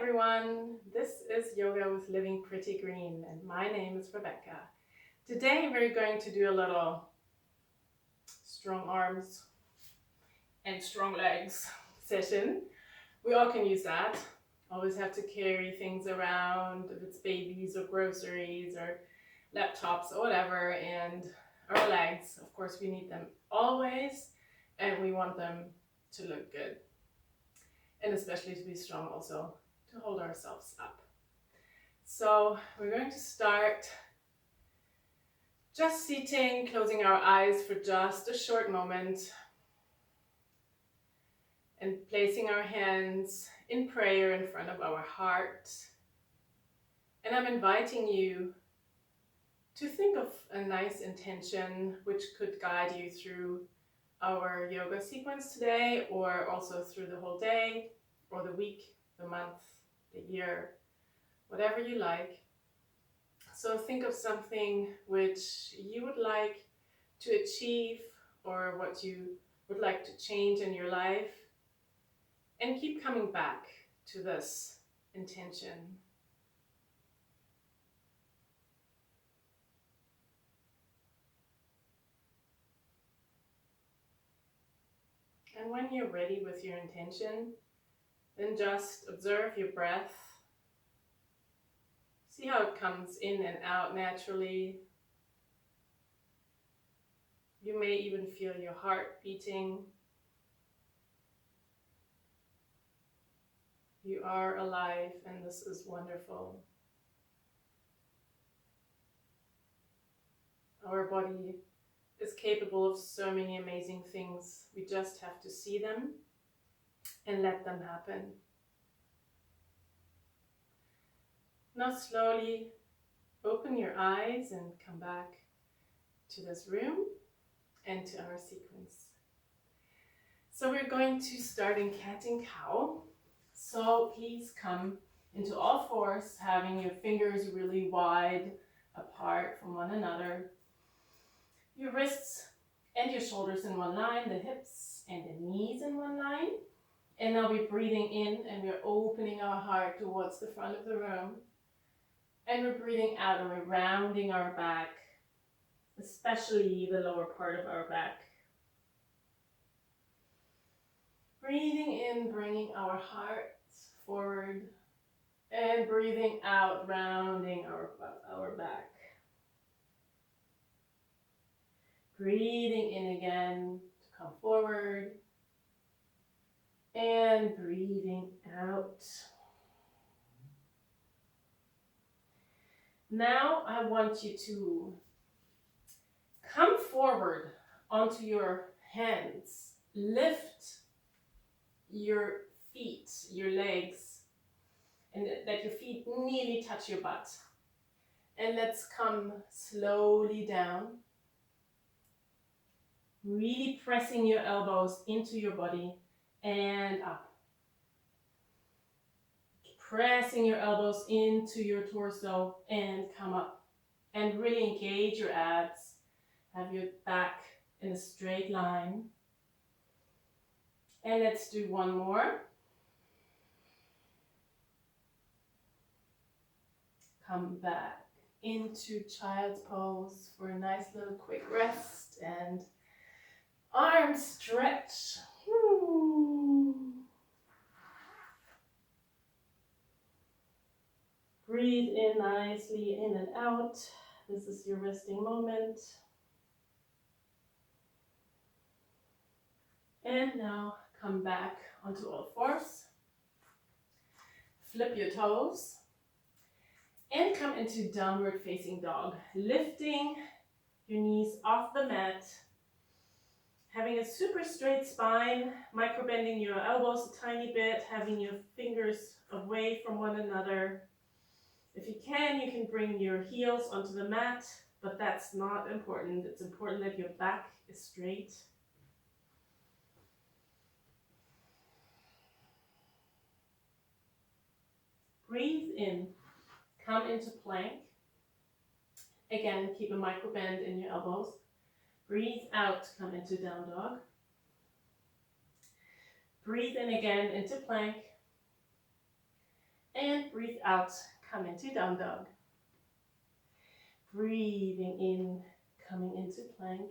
everyone, this is Yoga with Living Pretty Green and my name is Rebecca. Today we're going to do a little strong arms and strong legs session. We all can use that. Always have to carry things around, if it's babies or groceries or laptops or whatever, and our legs, of course, we need them always and we want them to look good. And especially to be strong also, to hold ourselves up. So we're going to start just sitting, closing our eyes for just a short moment and placing our hands in prayer in front of our heart. And I'm inviting you to think of a nice intention which could guide you through our yoga sequence today, or also through the whole day or the week, the month, the year, whatever you like. So think of something which you would like to achieve or what you would like to change in your life, and keep coming back to this intention. And when you're ready with your intention, then just observe your breath. See how it comes in and out naturally. You may even feel your heart beating. You are alive, and this is wonderful. Our body is capable of so many amazing things. We just have to see them and let them happen. Now slowly open your eyes and come back to this room and to our sequence. So we're going to start in cat and cow. So please come into all fours, having your fingers really wide apart from one another. Your wrists and your shoulders in one line, the hips and the knees in one line. And now we're breathing in and we're opening our heart towards the front of the room. And we're breathing out and we're rounding our back, especially the lower part of our back. Breathing in, bringing our heart forward, and breathing out, rounding our back. Breathing in again to come forward, and breathing out. Now I want you to come forward onto your hands. Lift your feet, your legs, and that your feet nearly touch your butt. And let's come slowly down. Really pressing your elbows into your body and up. Pressing your elbows into your torso and come up. And really engage your abs. Have your back in a straight line. And let's do one more. Come back into child's pose for a nice little quick rest and arm stretch. Breathe in nicely in and out. This is your resting moment. And now come back onto all fours. Flip your toes. And come into downward facing dog. Lifting your knees off the mat. Having a super straight spine. Micro-bending your elbows a tiny bit. Having your fingers away from one another. If you can bring your heels onto the mat, but that's not important. It's important that your back is straight. Breathe in, come into plank. Again, keep a micro bend in your elbows. Breathe out, come into down dog. Breathe in again into plank. And breathe out, come into down dog. Breathing in, coming into plank.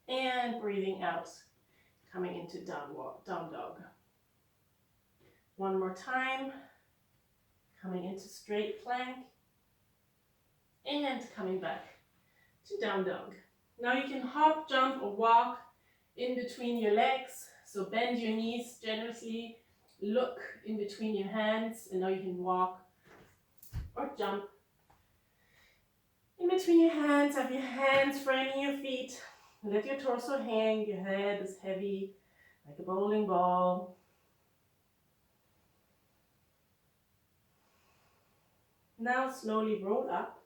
And breathing out, coming into down dog. One more time, coming into straight plank. And coming back to down dog. Now you can hop, jump, or walk in between your legs. So bend your knees generously, look in between your hands, and now you can walk or jump in between your hands. Have your hands framing your feet. Let your torso hang. Your head is heavy like a bowling ball. Now slowly roll up.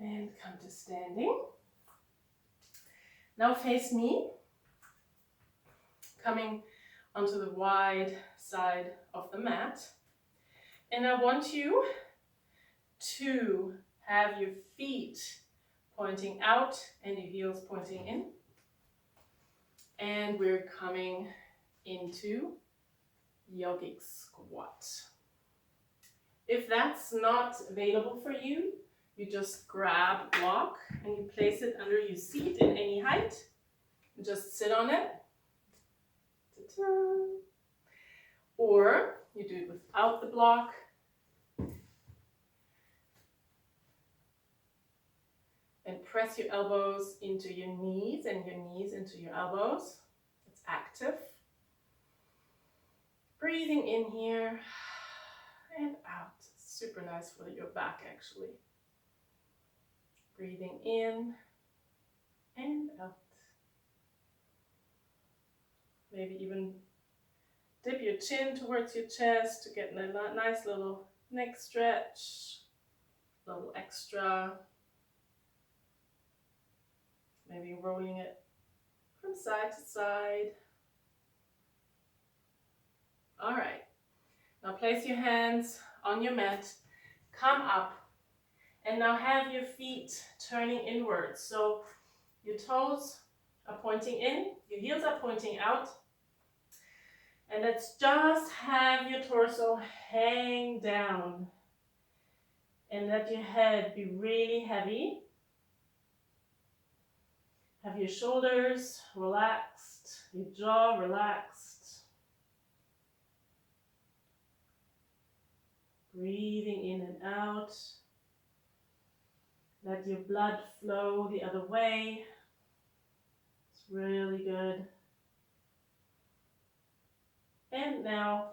And come to standing. Now face me. Coming onto the wide side of the mat. And I want you to have your feet pointing out and your heels pointing in. And we're coming into yogic squat. If that's not available for you, you just grab a block and you place it under your seat in any height. Just sit on it. Ta-ta. Or you do it without the block. And press your elbows into your knees and your knees into your elbows. It's active. Breathing in here and out. Super nice for your back actually. Breathing in and out. Maybe even dip your chin towards your chest to get a nice little neck stretch. A little extra. Maybe rolling it from side to side. All right. Now place your hands on your mat. Come up. And now have your feet turning inwards. So your toes are pointing in, your heels are pointing out. And let's just have your torso hang down. And let your head be really heavy. Have your shoulders relaxed, your jaw relaxed. Breathing in and out. Let your blood flow the other way. It's really good. And now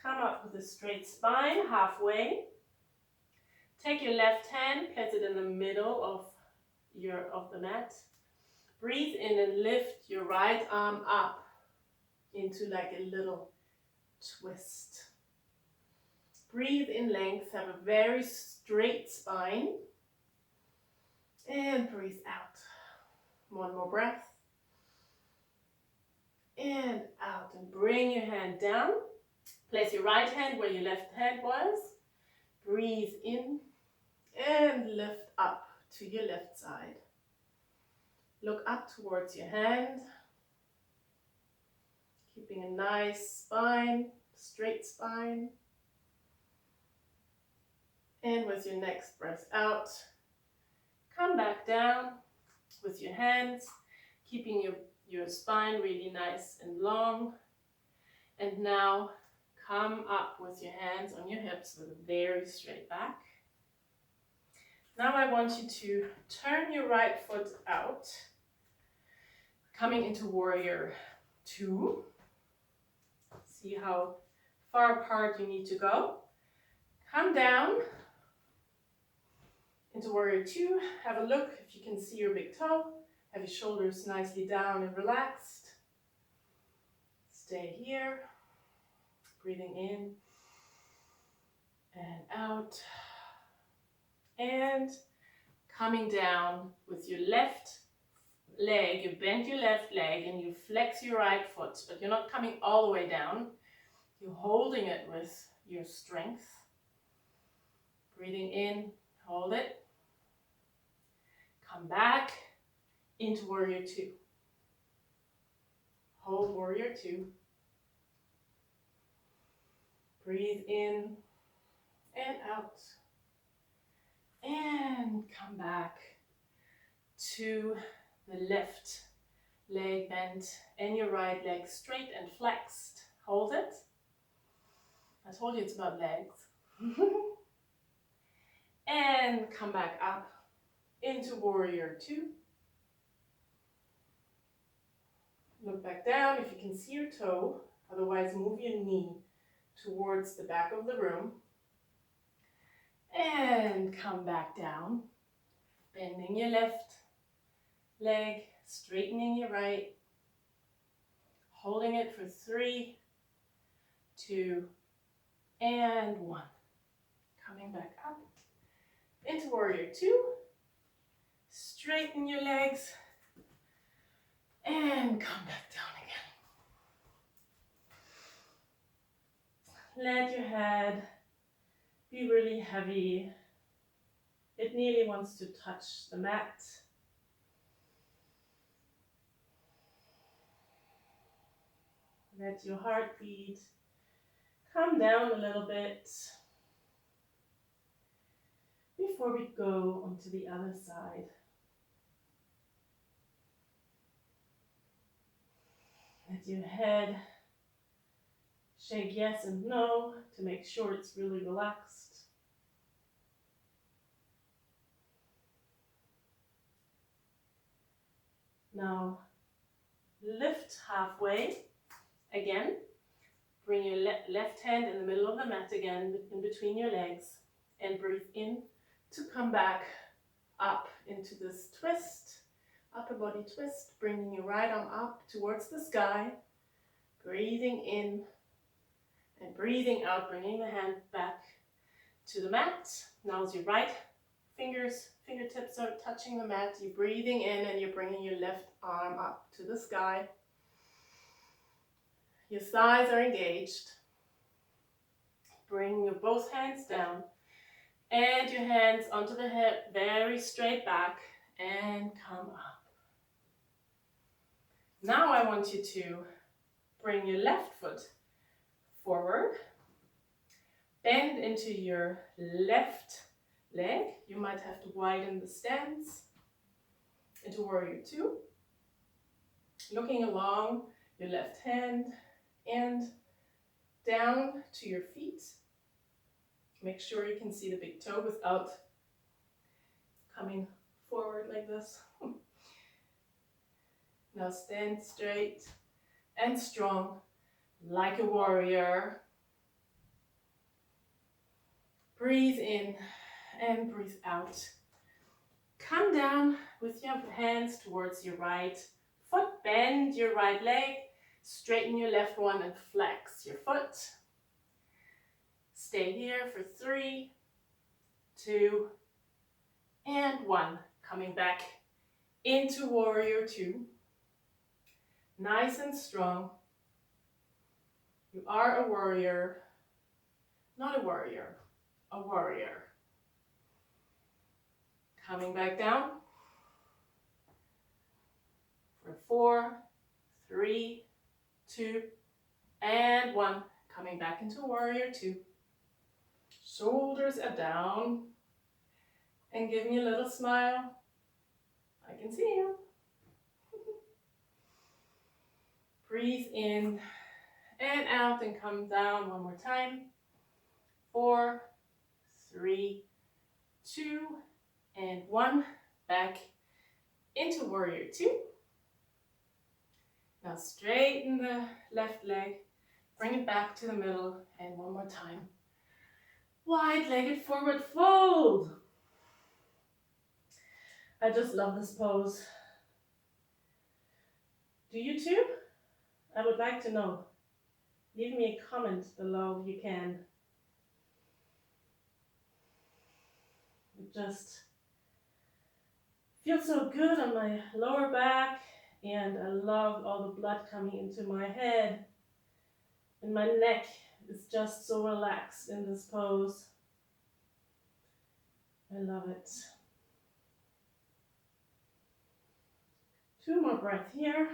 come up with a straight spine halfway. Take your left hand, place it in the middle of the mat. Breathe in and lift your right arm up into like a little twist. Breathe in length, have a very straight spine. And breathe out. One more breath. And out. And bring your hand down. Place your right hand where your left hand was. Breathe in and lift up to your left side. Look up towards your hand. Keeping a nice spine, straight spine. And with your next breath out, come back down with your hands, keeping your spine really nice and long. And now come up with your hands on your hips with a very straight back. Now I want you to turn your right foot out, coming into warrior 2. See how far apart you need to go. Come down into warrior 2. Have a look if you can see your big toe. Have your shoulders nicely down and relaxed. Stay here. Breathing in and out. And coming down with your left leg. You bend your left leg and you flex your right foot, but you're not coming all the way down. You're holding it with your strength. Breathing in, hold it. Come back into warrior 2. Hold warrior two. Breathe in and out. And come back to the left leg bent and your right leg straight and flexed. Hold it. I told you it's about legs. And come back up into warrior two. Look back down if you can see your toe. Otherwise, move your knee towards the back of the room. And come back down. Bending your left leg, straightening your right. Holding it for 3, 2, and 1. Coming back up into warrior two. Straighten your legs. And come back down again. Let your head be really heavy. It nearly wants to touch the mat. Let your heartbeat come down a little bit before we go onto the other side. Let your head shake yes and no to make sure it's really relaxed. Now lift halfway again. Bring your left hand in the middle of the mat again, in between your legs, and breathe in to come back up into this twist. Upper body twist, bringing your right arm up towards the sky, breathing in and breathing out, bringing the hand back to the mat. Now as your right fingertips are touching the mat, you're breathing in and you're bringing your left arm up to the sky. Your thighs are engaged. Bring your both hands down and your hands onto the hip, very straight back, and come up. Now I want you to bring your left foot forward, bend into your left leg. You might have to widen the stance into warrior two. Looking along your left hand and down to your feet. Make sure you can see the big toe without coming forward like this. Now stand straight and strong like a warrior. Breathe in and breathe out. Come down with your hands towards your right foot. Bend your right leg. Straighten your left one and flex your foot. Stay here for 3, 2, and 1. Coming back into warrior two. Nice and strong. You are a warrior, not a warrior, a warrior. Coming back down for 4, 3, 2, and 1. Coming back into warrior two. Shoulders are down. And give me a little smile. I can see you. Breathe in and out and come down one more time. 4, 3, 2, and 1. Back into warrior two. Now straighten the left leg. Bring it back to the middle. And one more time. Wide-legged forward fold. I just love this pose. Do you too? I would like to know. Leave me a comment below if you can. It just feels so good on my lower back, and I love all the blood coming into my head. And my neck is just so relaxed in this pose. I love it. 2 more breaths here.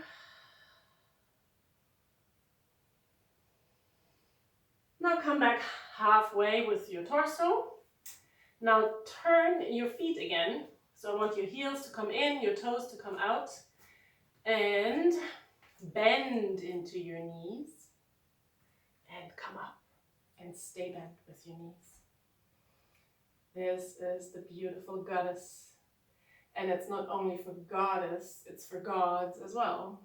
Now come back halfway with your torso. Now turn your feet again. So I want your heels to come in, your toes to come out, and bend into your knees and come up and stay bent with your knees. This is the beautiful goddess. And it's not only for goddess, it's for gods as well.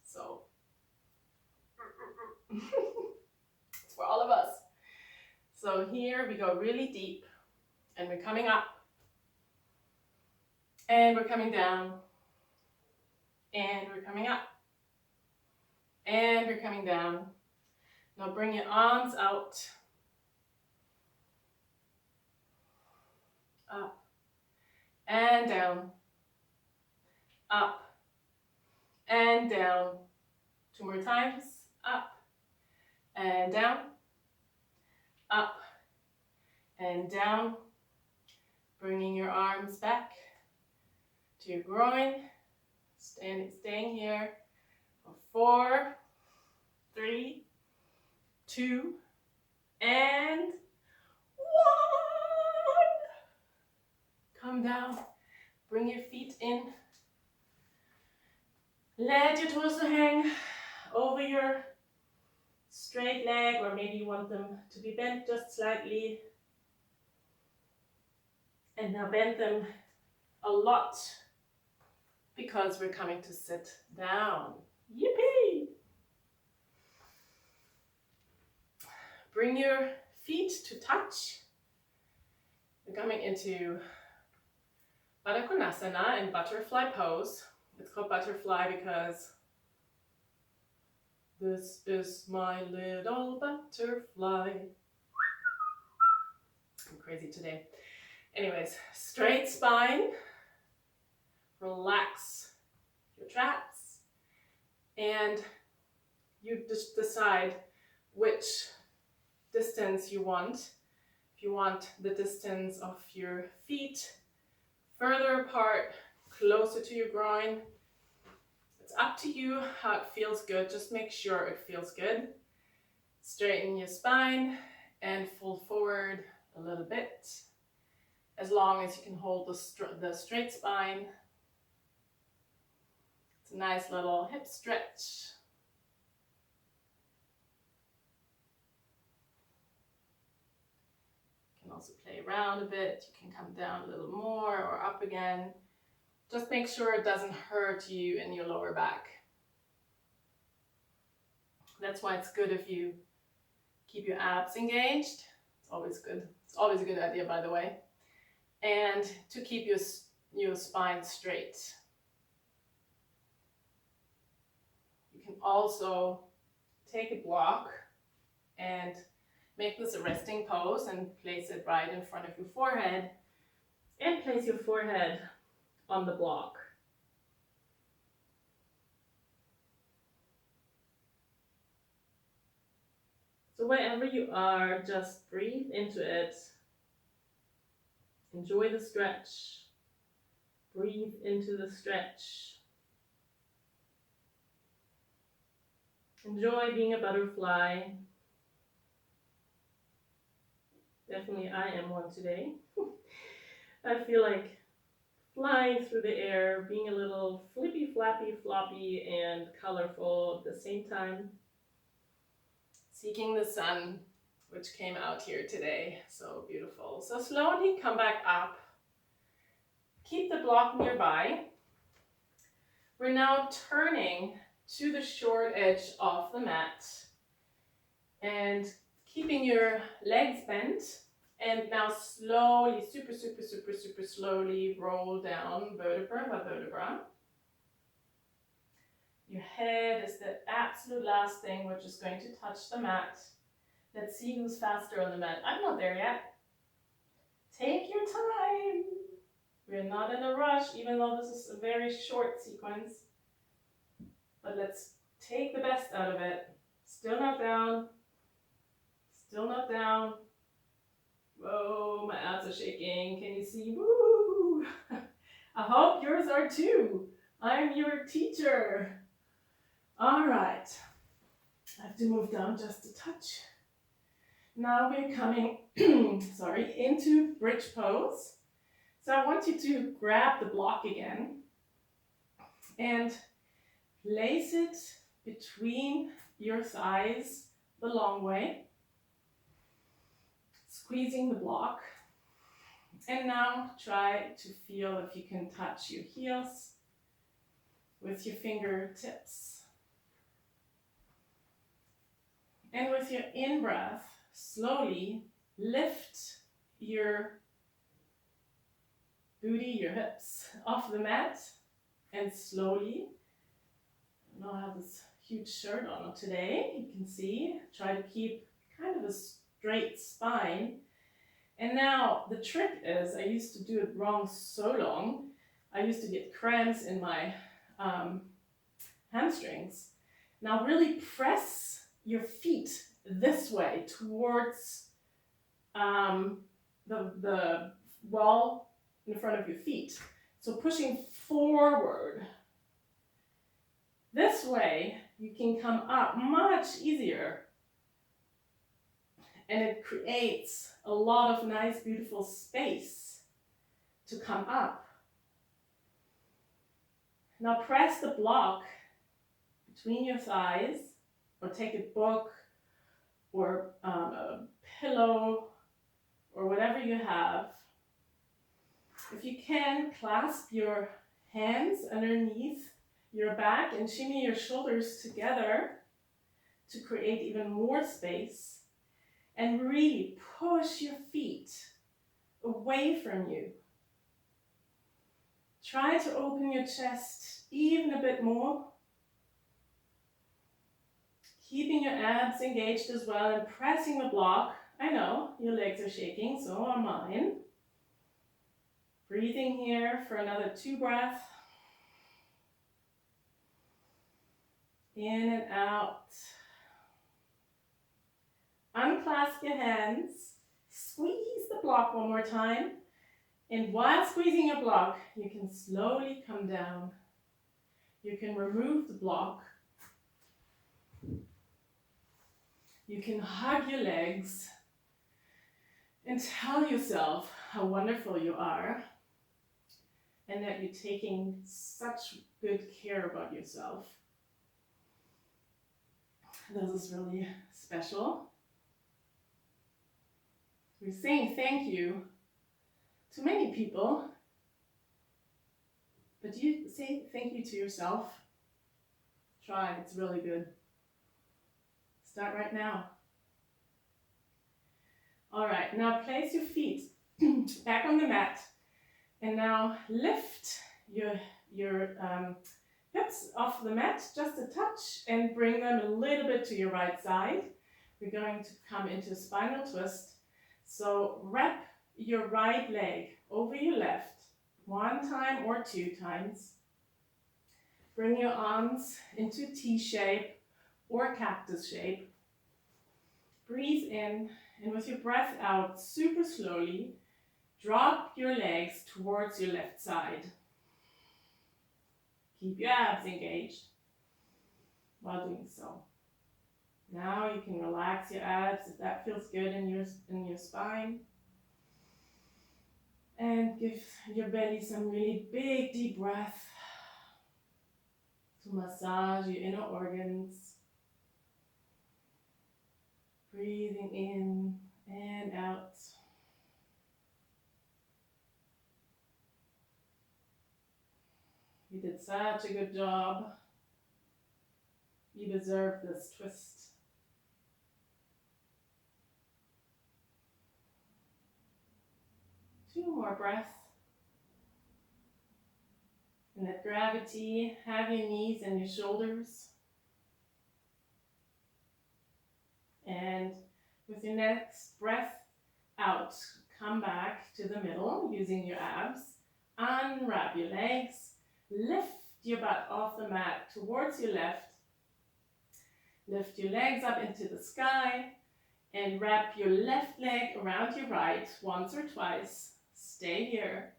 So it's for all of us. So here we go really deep, and we're coming up, and we're coming down, and we're coming up, and we're coming down. Now bring your arms out, up, and down, up, and down. 2 more times, up, and down, up, and down. Bringing your arms back to your groin, staying here for 4, 3, 2, and 1. Come down, bring your feet in. Let your torso hang over your straight leg, or maybe you want them to be bent just slightly. And now bend them a lot, because we're coming to sit down. Yippee! Bring your feet to touch. We're coming into Baddha Konasana in butterfly pose. It's called butterfly because this is my little butterfly. I'm crazy today. Anyways, straight spine. Relax your traps. And you just decide which distance you want. If you want the distance of your feet further apart, closer to your groin, it's up to you how it feels good. Just make sure it feels good. Straighten your spine and fold forward a little bit, as long as you can hold the straight spine. It's a nice little hip stretch. You can also play around a bit. You can come down a little more or up again. Just make sure it doesn't hurt you in your lower back. That's why it's good if you keep your abs engaged. It's always good. It's always a good idea, by the way. And to keep your spine straight. You can also take a block and make this a resting pose and place it right in front of your forehead, and place your forehead on the block. So wherever you are, just breathe into it. Enjoy the stretch. Breathe into the stretch. Enjoy being a butterfly. Definitely I am one today. I feel like flying through the air, being a little flippy, flappy, floppy, and colorful at the same time. Seeking the sun, which came out here today. So beautiful. So slowly come back up. Keep the block nearby. We're now turning to the short edge of the mat and keeping your legs bent. And now slowly, super slowly roll down vertebra by vertebra. Your head is the absolute last thing which is going to touch the mat. Let's see who's faster on the mat. I'm not there yet. Take your time. We're not in a rush, even though this is a very short sequence. But let's take the best out of it. Still not down. Still not down. Whoa, my abs are shaking. Can you see? Woo! I hope yours are too. I'm your teacher. All right. I have to move down just a touch. Now we're coming, into bridge pose. So I want you to grab the block again and place it between your thighs the long way, squeezing the block. And now try to feel if you can touch your heels with your fingertips. And with your in-breath, slowly lift your booty, your hips off the mat, and slowly, I don't know, I have this huge shirt on today, you can see, try to keep kind of a straight spine. And now the trick is, I used to do it wrong so long, I used to get cramps in my hamstrings. Now really press your feet this way towards the wall in front of your feet. So pushing forward. This way you can come up much easier. And it creates a lot of nice, beautiful space to come up. Now press the block between your thighs, or take a book or a pillow or whatever you have. If you can, clasp your hands underneath your back and shimmy your shoulders together to create even more space, and really push your feet away from you. Try to open your chest even a bit more, keeping your abs engaged as well and pressing the block. I know your legs are shaking, so are mine. Breathing here for another 2 breaths. In and out. Unclasp your hands. Squeeze the block one more time. And while squeezing your block, you can slowly come down. You can remove the block. You can hug your legs and tell yourself how wonderful you are and that you're taking such good care about yourself. This is really special. We're saying thank you to many people, but you say thank you to yourself. Try, it's really good. Start right now. All right, now place your feet back on the mat, and now lift your hips off the mat just a touch and bring them a little bit to your right side. We're going to come into a spinal twist. So wrap your right leg over your left 1 time or 2 times. Bring your arms into T shape or cactus shape. Breathe in, and with your breath out, super slowly, drop your legs towards your left side. Keep your abs engaged while doing so. Now you can relax your abs if that feels good in your spine. And give your belly some really big deep breath to massage your inner organs. Breathing in and out. You did such a good job. You deserve this twist. Two more breaths. And let gravity have your knees and your shoulders. And with your next breath out, come back to the middle using your abs. Unwrap your legs. Lift your butt off the mat towards your left. Lift your legs up into the sky and wrap your left leg around your right once or twice. Stay here.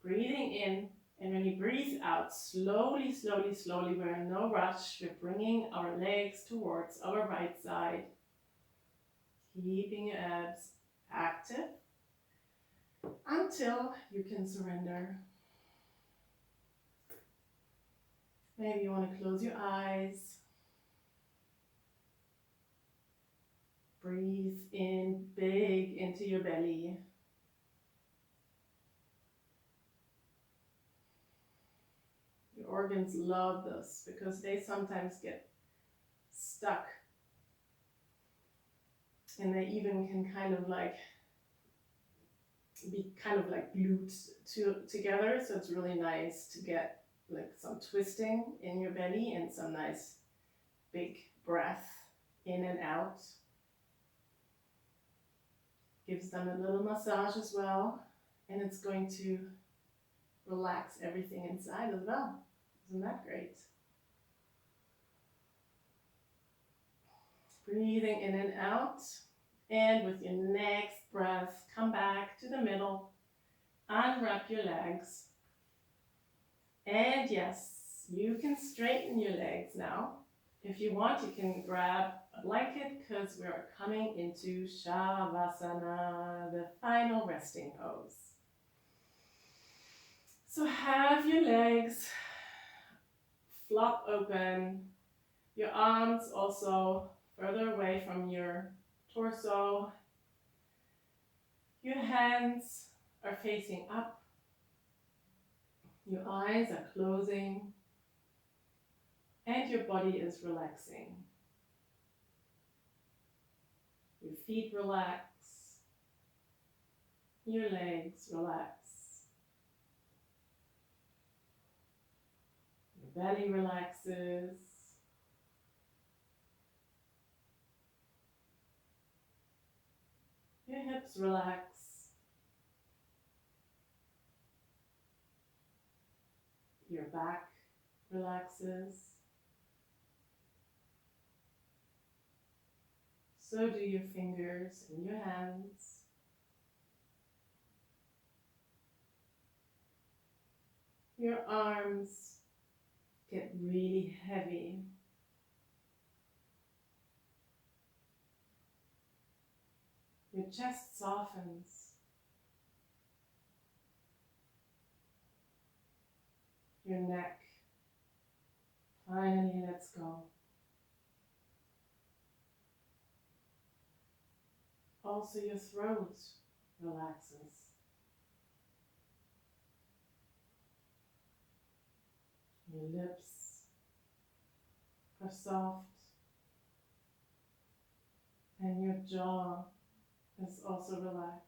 Breathing in, and when you breathe out, slowly, slowly, slowly, we're in no rush. We're bringing our legs towards our right side. keeping your abs active until you can surrender. Maybe you want to close your eyes. Breathe in big into your belly. Your organs love this because they sometimes get stuck. And they even can kind of like be kind of like glued together. So it's really nice to get like some twisting in your belly and some nice big breath in and out. Gives them a little massage as well, and it's going to relax everything inside as well. Isn't that great? Breathing in and out, and with your next breath, come back to the middle, unwrap your legs, and yes, you can straighten your legs now. If you want, you can grab a blanket because we are coming into shavasana, the final resting pose. So have your legs flop open, your arms also further away from your torso. Your hands are facing up. Your eyes are closing. And your body is relaxing. Your feet relax. Your legs relax. Your belly relaxes. Your hips relax. Your back relaxes. So do your fingers and your hands. Your arms get really heavy. Your chest softens. Your neck finally lets go. Also your throat relaxes. Your lips are soft. And your jaw is also relaxed.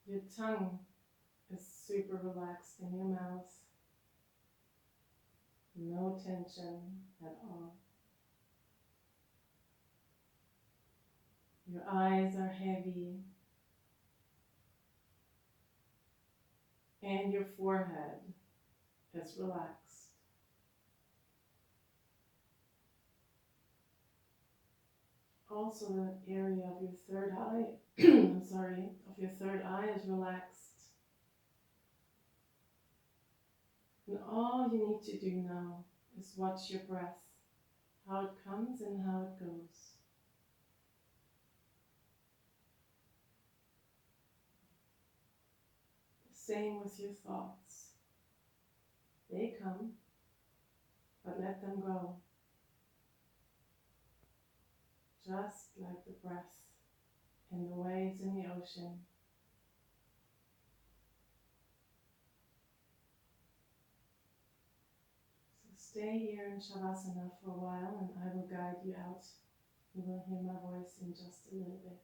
Your tongue is super relaxed in your mouth. No tension at all. Your eyes are heavy. And your forehead is relaxed. Also the area of your third eye, of your third eye is relaxed. And all you need to do now is watch your breath, how it comes and how it goes. Same with your thoughts. They come, but let them go. Just like the breath and the waves in the ocean. So stay here in Shavasana for a while and I will guide you out. You will hear my voice in just a little bit.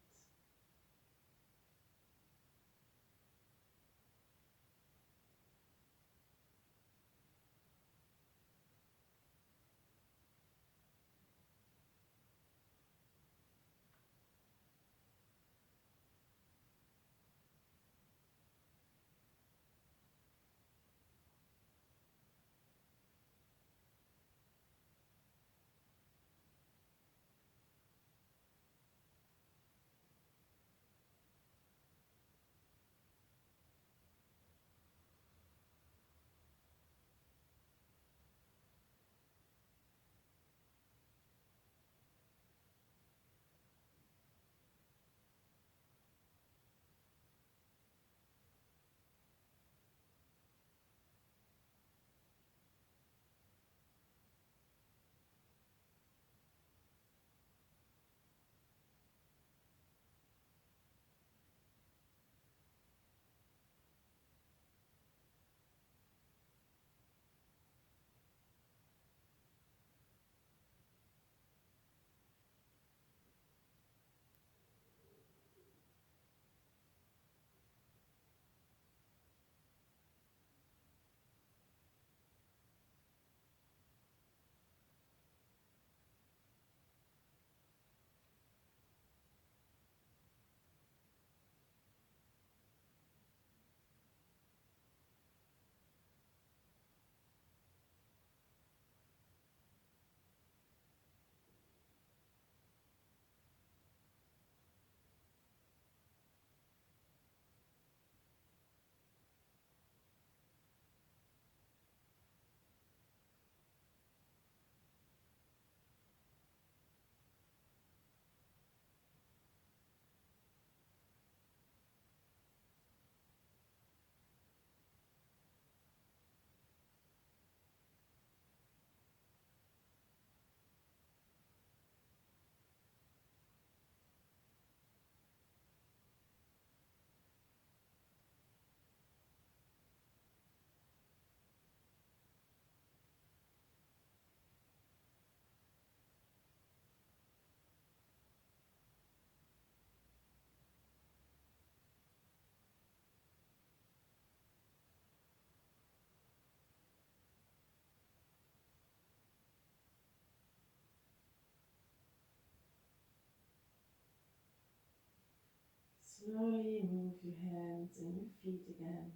your hands and your feet again.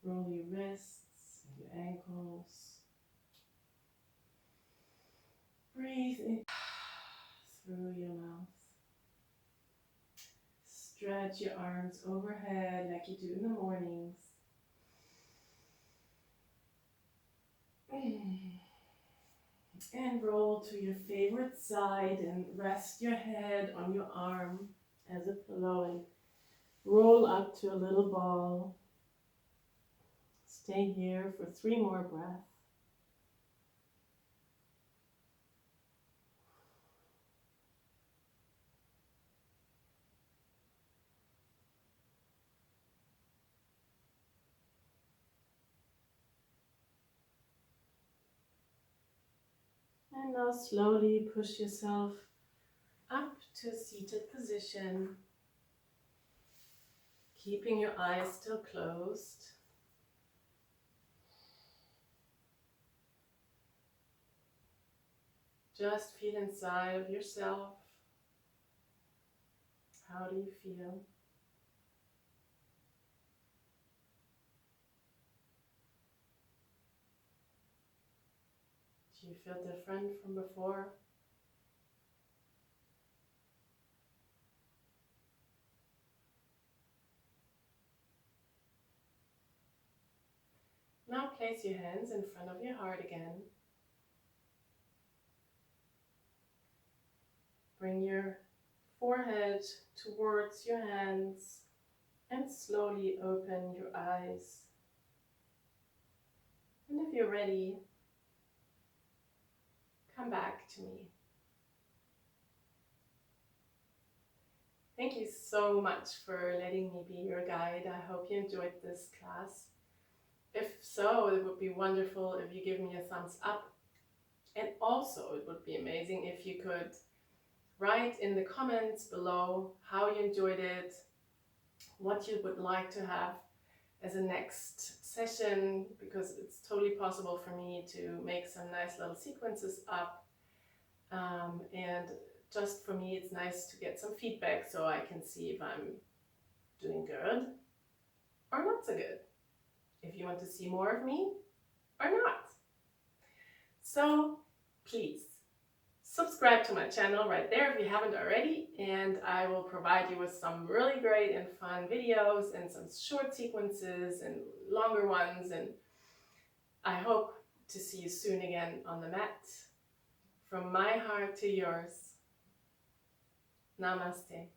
Roll your wrists and your ankles. Breathe in through your mouth. Stretch your arms overhead like you do in the mornings. And roll to your favorite side and rest your head on your arm as a pillow and roll up to a little ball. Stay here for 3 more breaths. And now slowly push yourself up to a seated position, keeping your eyes still closed. Just feel inside of yourself. How do you feel? Do you feel different from before? Now place your hands in front of your heart again. Bring your forehead towards your hands and slowly open your eyes. And if you're ready, come back to me. Thank you so much for letting me be your guide. I hope you enjoyed this class. If so, it would be wonderful if you give me a thumbs up. And also, it would be amazing if you could write in the comments below how you enjoyed it, what you would like to have as a next session, because it's totally possible for me to make some nice little sequences up. And just for me, it's nice to get some feedback so I can see if I'm doing good or not so good. If you want to see more of me or not. So please subscribe to my channel right there if you haven't already, and I will provide you with some really great and fun videos and some short sequences and longer ones, and I hope to see you soon again on the mat. From my heart to yours, namaste.